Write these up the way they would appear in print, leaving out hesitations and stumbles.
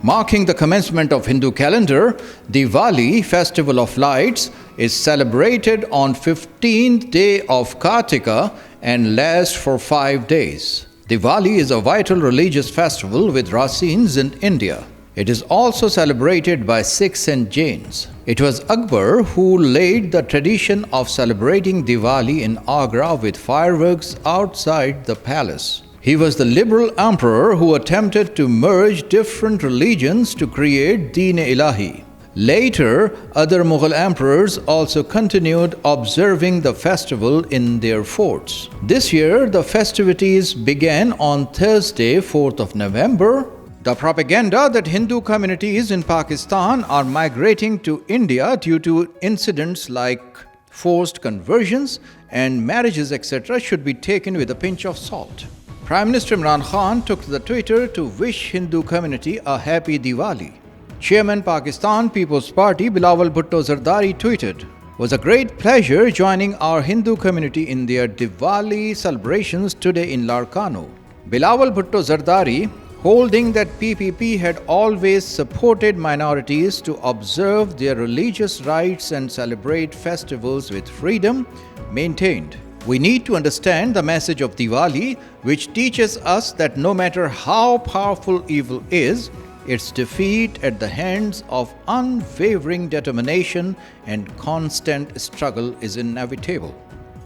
Marking the commencement of Hindu calendar, Diwali, Festival of Lights, is celebrated on 15th day of Kartika and lasts for 5 days. Diwali is a vital religious festival with racines in India. It is also celebrated by Sikhs and Jains. It was Akbar who laid the tradition of celebrating Diwali in Agra with fireworks outside the palace. He was the liberal emperor who attempted to merge different religions to create Deen-e-Ilahi. Later, other Mughal emperors also continued observing the festival in their forts. This year, the festivities began on Thursday, 4th of November. The propaganda that Hindu communities in Pakistan are migrating to India due to incidents like forced conversions and marriages, etc., should be taken with a pinch of salt. Prime Minister Imran Khan took to the Twitter to wish Hindu community a happy Diwali. Chairman Pakistan People's Party Bilawal Bhutto Zardari tweeted, "Was a great pleasure joining our Hindu community in their Diwali celebrations today in Larkano." Bilawal Bhutto Zardari, holding that PPP had always supported minorities to observe their religious rites and celebrate festivals with freedom, maintained, "We need to understand the message of Diwali, which teaches us that no matter how powerful evil is, its defeat at the hands of unwavering determination and constant struggle is inevitable."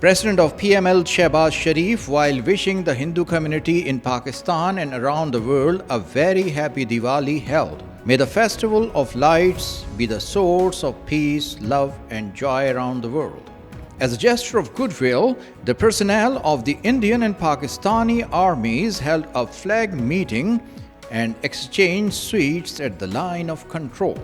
President of PML Shehbaz Sharif, while wishing the Hindu community in Pakistan and around the world a very happy Diwali, held, "May the festival of lights be the source of peace, love and joy around the world." As a gesture of goodwill, the personnel of the Indian and Pakistani armies held a flag meeting and exchanged sweets at the line of control.